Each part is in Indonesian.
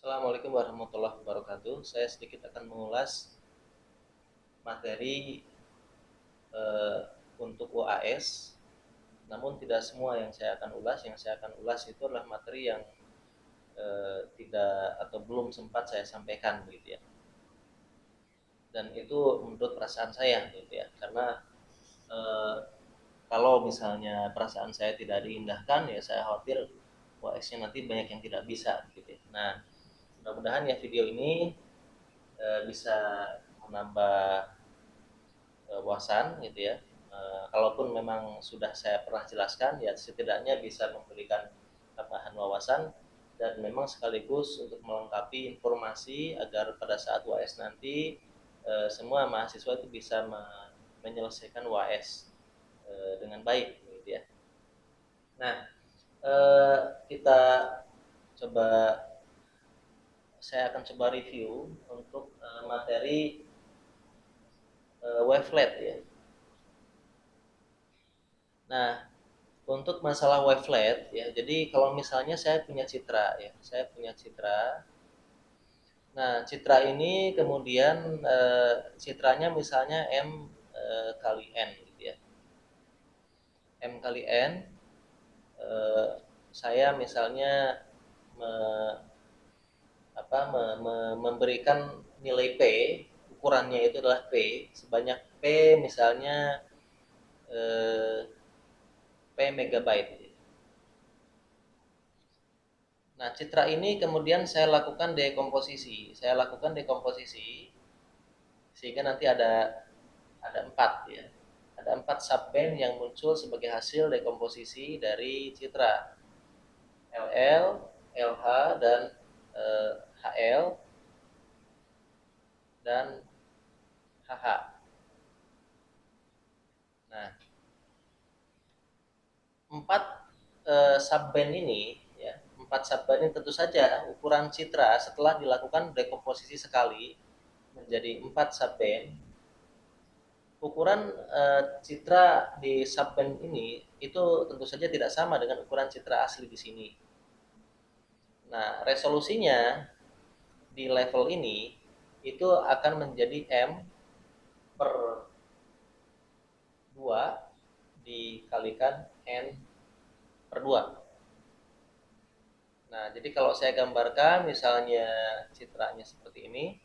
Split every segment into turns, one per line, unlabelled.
Assalamualaikum warahmatullahi wabarakatuh. Saya sedikit akan mengulas materi eh, untuk UAS. Namun tidak semua yang saya akan ulas. Yang saya akan ulas itu adalah materi yang tidak atau belum sempat saya sampaikan, gitu ya. Dan itu menurut perasaan saya, gitu ya. Karena eh, kalau misalnya perasaan saya tidak diindahkan, ya saya khawatir UAS-nya nanti banyak yang tidak bisa, gitu ya. Nah, mudah-mudahan ya video ini bisa menambah wawasan, gitu ya. Kalaupun memang sudah saya pernah jelaskan, ya setidaknya bisa memberikan tambahan wawasan dan memang sekaligus untuk melengkapi informasi agar pada saat UAS nanti semua mahasiswa itu bisa menyelesaikan UAS dengan baik, gitu ya. Nah, eh, kita coba saya akan coba review untuk materi wavelet, ya. Nah, untuk masalah wavelet, ya, jadi kalau misalnya saya punya citra, ya, saya punya citra. Nah, citra ini kemudian citranya misalnya M kali N, gitu ya. M kali N, eh, saya misalnya me, memberikan nilai P, ukurannya itu adalah P, sebanyak P misalnya eh, P megabyte. Nah, citra ini kemudian saya lakukan dekomposisi. Saya lakukan dekomposisi sehingga nanti ada 4, ya. Ada 4 subband yang muncul sebagai hasil dekomposisi dari citra LL, LH dan HL dan HH. Nah, 4 subband ini, ya, 4 subband ini tentu saja ukuran citra setelah dilakukan dekomposisi sekali menjadi 4 subband. Ukuran citra di subband ini itu tentu saja tidak sama dengan ukuran citra asli di sini. Nah, resolusinya di level ini itu akan menjadi M per 2 dikalikan N per 2. Nah, jadi kalau saya gambarkan misalnya citranya seperti ini.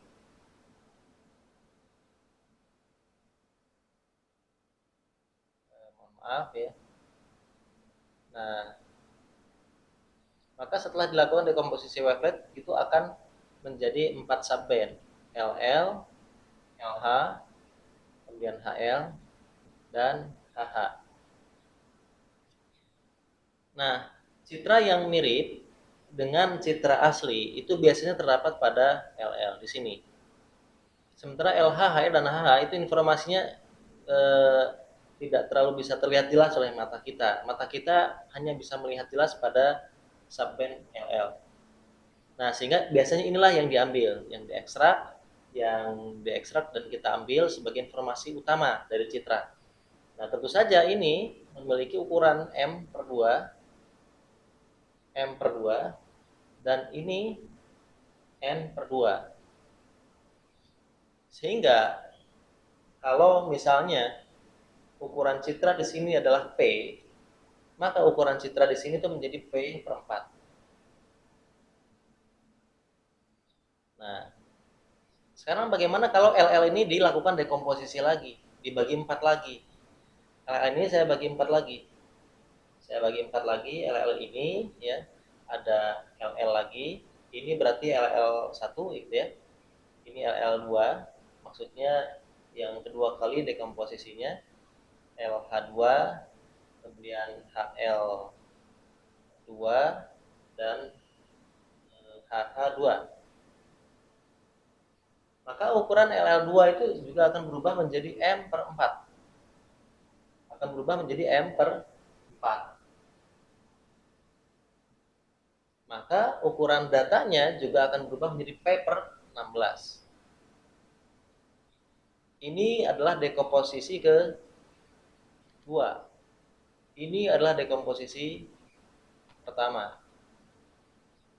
Mohon maaf, ya. Nah, maka setelah dilakukan dekomposisi wavelet itu akan menjadi 4 subband, LL, LH, kemudian HL dan HH. Nah, citra yang mirip dengan citra asli itu biasanya terdapat pada LL di sini. Sementara LH, HL dan HH itu informasinya eh, tidak terlalu bisa terlihat jelas oleh mata kita. Mata kita hanya bisa melihat jelas pada subband LL. Nah, sehingga biasanya inilah yang diambil, yang diekstrak dan kita ambil sebagai informasi utama dari citra. Nah, tentu saja ini memiliki ukuran M per 2 dan ini N per 2. Sehingga kalau misalnya ukuran citra di sini adalah P, maka ukuran citra di sini itu menjadi P per 4. Nah, sekarang bagaimana kalau LL ini dilakukan dekomposisi lagi, dibagi 4 lagi. LL ini saya bagi 4 lagi. Saya bagi 4 lagi LL ini, ya. Ada LL lagi. Ini berarti LL1, gitu ya. Ini LL2, maksudnya yang kedua kali dekomposisinya LH2, kemudian HL2 dan HH2. Maka ukuran LL2 itu juga akan berubah menjadi M per 4. Akan berubah menjadi M per 4. Maka ukuran datanya juga akan berubah menjadi P per 16. Ini adalah dekomposisi kedua. Ini adalah dekomposisi pertama.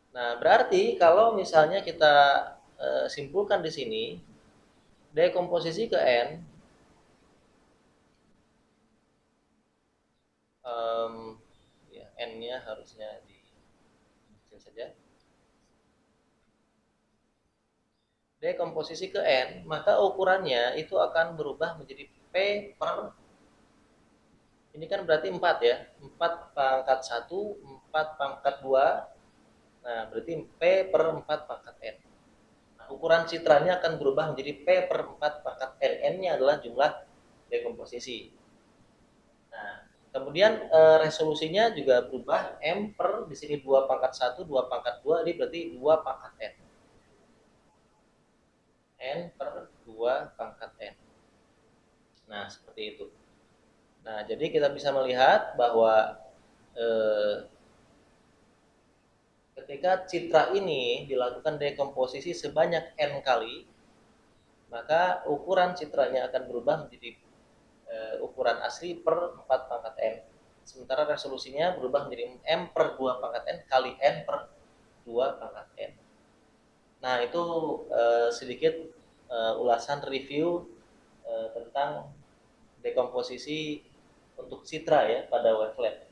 Nah, berarti kalau misalnya kita simpulkan di sini, dekomposisi ke N, um, ya, N-nya harusnya di kecil saja. Dekomposisi ke N, maka ukurannya itu akan berubah menjadi P per, ini kan berarti 4 ya, 4 pangkat 1, 4 pangkat 2, nah berarti P per 4 pangkat N. Nah, ukuran citranya akan berubah menjadi P per 4 pangkat N. N-nya adalah jumlah dekomposisi. Nah, kemudian resolusinya juga berubah, M per di sini 2 pangkat 1, 2 pangkat 2, ini berarti 2 pangkat N. N per 2 pangkat N. Nah, seperti itu. Nah, jadi kita bisa melihat bahwa eh, ketika citra ini dilakukan dekomposisi sebanyak N kali, maka ukuran citranya akan berubah menjadi ukuran asli per 4 pangkat N. Sementara resolusinya berubah menjadi M per 2 pangkat N kali N per 2 pangkat N. Nah, itu sedikit ulasan review tentang dekomposisi untuk citra ya pada wavelet.